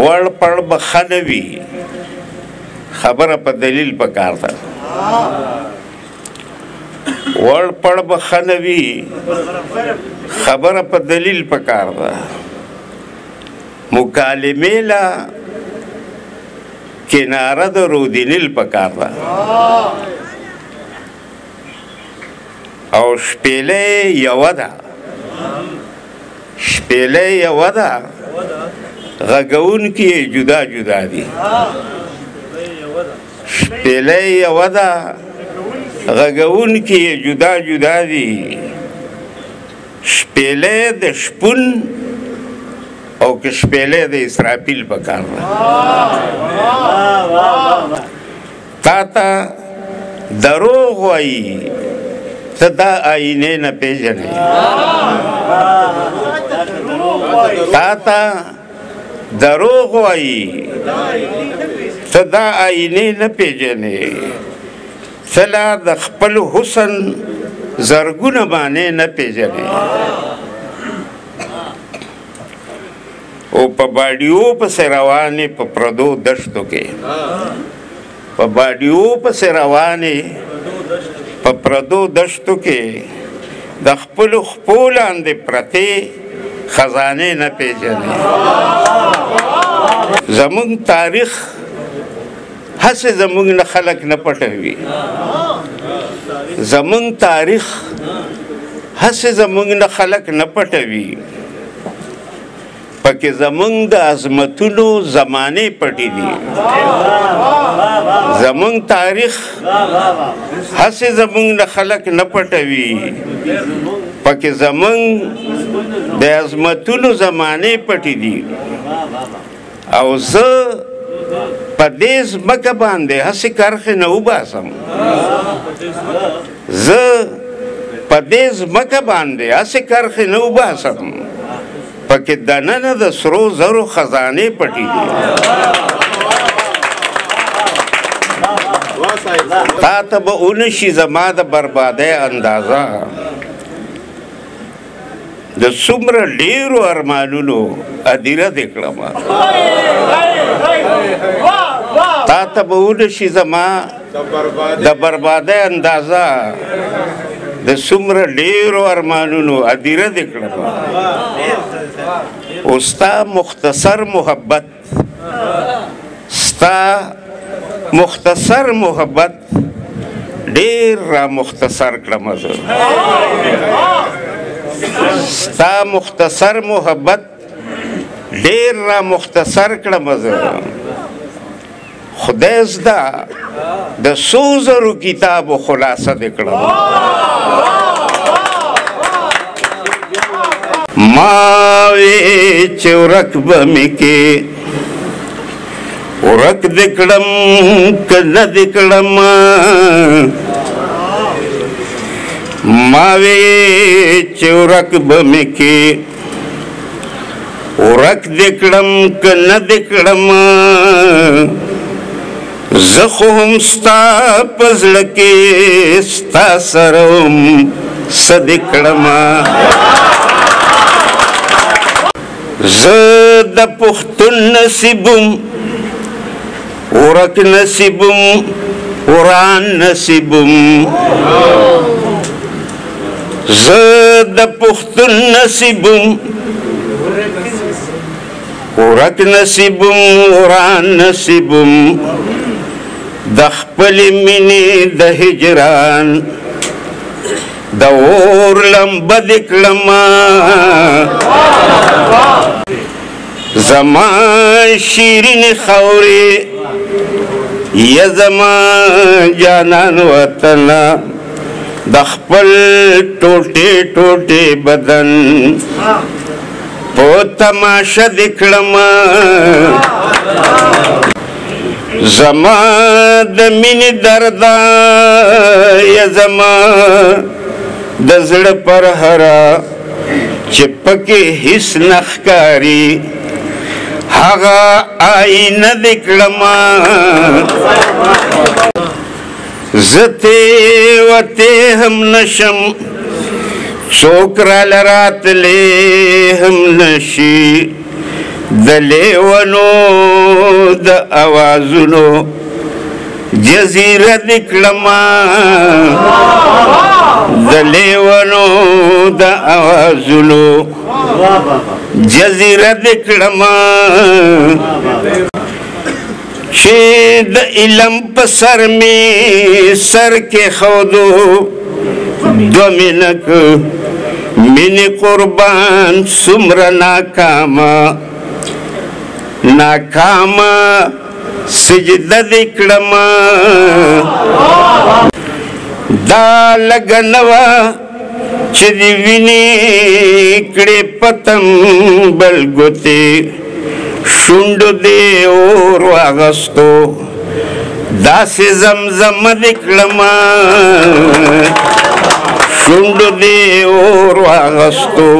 وړ پړ به ښه نه وي خبره په دلیل پکار ده وړ پړ به ښه نه وي خبره په دلیل پکار ده مکالمې له کناره د رودینل پکار ده او شپېلۍ یوه ده شپېلۍ یوه ده غږونکي یې جدا جدا دي شپېلۍ یوه ده غږونکي یې جدا جدا دي شپېلۍ د شپون او که شپېلۍ د اسرافیل پکار ده تا ته دروغ وایي ته دا آینې نه پېژنې تا ته دروغ وایي ته دا آینې نه پېژنې ته لا د خپل حسن زرګونه معنې نه پېژنې او په باډیو پسې روانې په پردو دشتو کې په باډیو پسې روانې په پردو دشتو کې د خپلو خپو لاندې پرتې خزانې نه پېژنې زموږ تاریخ هسې زموږ نه خلک نه پټوي زموږ تاریخ هسې زموږ نه خلک نه پټوي پکې زموږ د عظمتونو زمانې پټې دي زموږ تاریخ هسې زموږ نه خلک نه پټوي پکې زموږ د عظمتونو زمانې پټې دي او زه په دې ځمکه باندې هسې کرښې نه وباسم زه په دې ځمکه باندې هسې کرښې نه وباسم پکې دننه د سرو زرو خزانې پټې دي تا ته به ونشي زما د بربادۍ اندازه د څومره ډېرو ارمانونو هدیره دې کړمه تا ته به ونشي زما د بربادۍ اندازه د څومره ډېرو ارمانونو هدیره دې کړمه او ستا مختصر محبت ستا مختصر محبت ډېر را مختصر کړمه زه ستا مختصر محبت ډېر را مختصر کړمه زه خدای زده د څو زرو کتابو خلاصه دې کړمه ما وی چې ورک به مې کې ورک دې کړم که نه دې کړم ما وی چې ورک به مې کې ورک دې کړم که نه دې کړم زه خو هم ستا په زړه کې ستا سره هم څه دې کړم زه د پښتون نصیبم ورک نصیبم وران نصیبم زه د پښتون نصیبم ورک نصیبم وران نصیبم د خپلې مینې د هجران د اور لمبه دې کړمه زما شیرین خاورې یا زما جانان وطنه د خپل ټوټې ټوټې بدن په تماشه دې کړمه زما د مینې درده یا زما د زړه پر هره چې پکې هیڅ نه ښکاري هغه آینه دې کړمه زه تېوتې هم نشم څوک راله راتلی هم نشي د لیونو د اوازونو جزیره د کړما د لیونو د اوازونو جزیره د کړما چې د علم په سر می سر کې خودو دو منک منی قربان سمر ناکاما سجده دکڑما دا لگنوا چه دی وینی کڑی پتم بلگوتی شنڈو دی اور واغستو دا سی زمزم دکڑما شنڈو دی اور واغستو